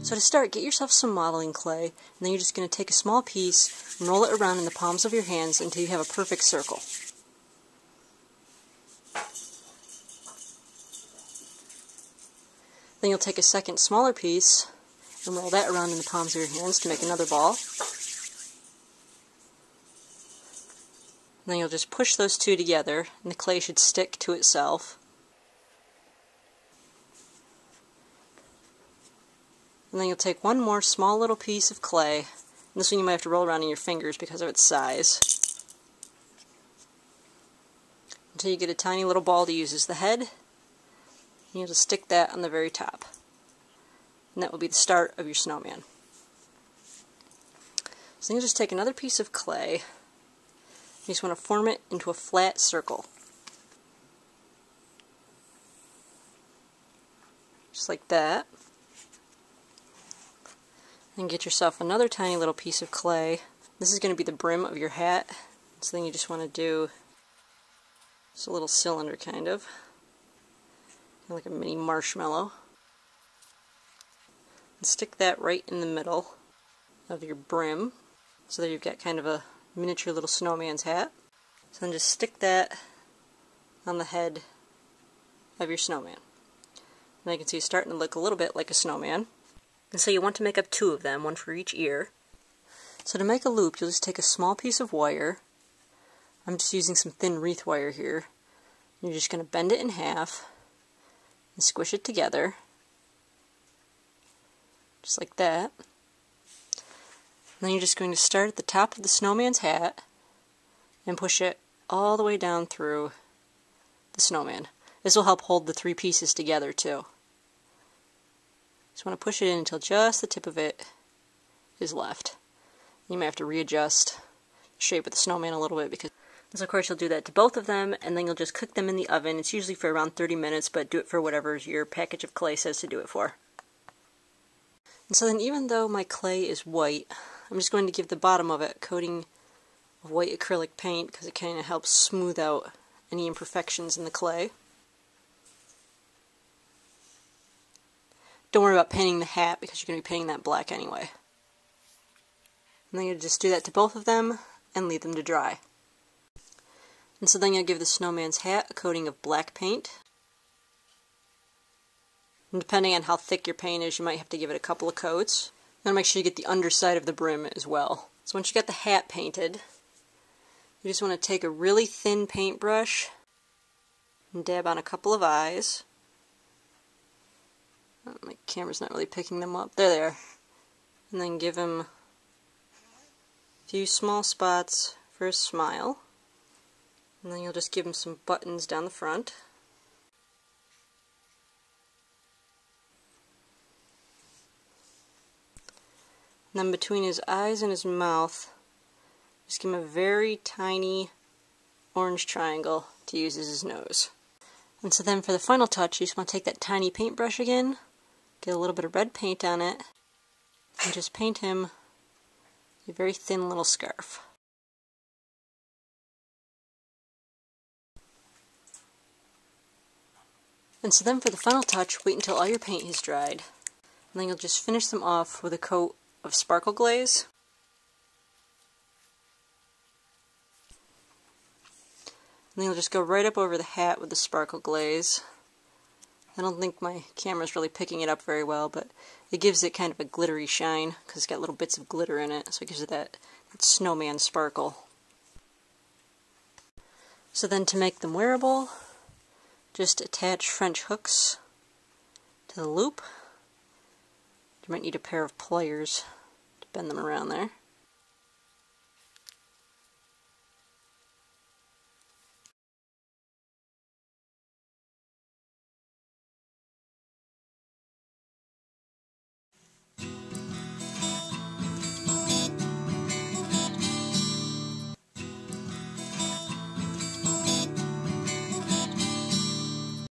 So to start, get yourself some modeling clay, and then you're just going to take a small piece and roll it around in the palms of your hands until you have a perfect circle. Then you'll take a second smaller piece and roll that around in the palms of your hands to make another ball. And then you'll just push those two together, and the clay should stick to itself. And then you'll take one more small little piece of clay, and this one you might have to roll around in your fingers because of its size, until you get a tiny little ball to use as the head, and you'll just stick that on the very top. And that will be the start of your snowman. So then you'll just take another piece of clay, you just want to form it into a flat circle. Just like that. Then get yourself another tiny little piece of clay. This is going to be the brim of your hat. So then you just want to do just a little cylinder kind of like a mini marshmallow. And stick that right in the middle of your brim so that you've got kind of a miniature little snowman's hat. So then just stick that on the head of your snowman. Now you can see it's starting to look a little bit like a snowman. And so you want to make up two of them, one for each ear. So to make a loop, you'll just take a small piece of wire. I'm just using some thin wreath wire here. You're just going to bend it in half and squish it together. Just like that. And then you're just going to start at the top of the snowman's hat and push it all the way down through the snowman. This will help hold the three pieces together too. Just want to push it in until just the tip of it is left. You may have to readjust the shape of the snowman a little bit because, so of course you'll do that to both of them, and then you'll just cook them in the oven. It's usually for around 30 minutes, but do it for whatever your package of clay says to do it for. And so then, even though my clay is white, I'm just going to give the bottom of it a coating of white acrylic paint because it kind of helps smooth out any imperfections in the clay. Don't worry about painting the hat because you're going to be painting that black anyway. And then you just do that to both of them and leave them to dry. And so then you'll give the snowman's hat a coating of black paint. And depending on how thick your paint is, you might have to give it a couple of coats. Then make sure you get the underside of the brim as well. So once you got the hat painted, you just want to take a really thin paintbrush and dab on a couple of eyes. My camera's not really picking them up. There they are. And then give him a few small spots for a smile. And then you'll just give him some buttons down the front. And then between his eyes and his mouth, just give him a very tiny orange triangle to use as his nose. And so then for the final touch, you just want to take that tiny paintbrush again, get a little bit of red paint on it, and just paint him a very thin little scarf. And so then for the final touch, wait until all your paint has dried. And then you'll just finish them off with a coat of sparkle glaze. And then you'll just go right up over the hat with the sparkle glaze. I don't think my camera's really picking it up very well, but it gives it kind of a glittery shine because it's got little bits of glitter in it, so it gives it that snowman sparkle. So then to make them wearable, just attach French hooks to the loop. You might need a pair of pliers to bend them around there.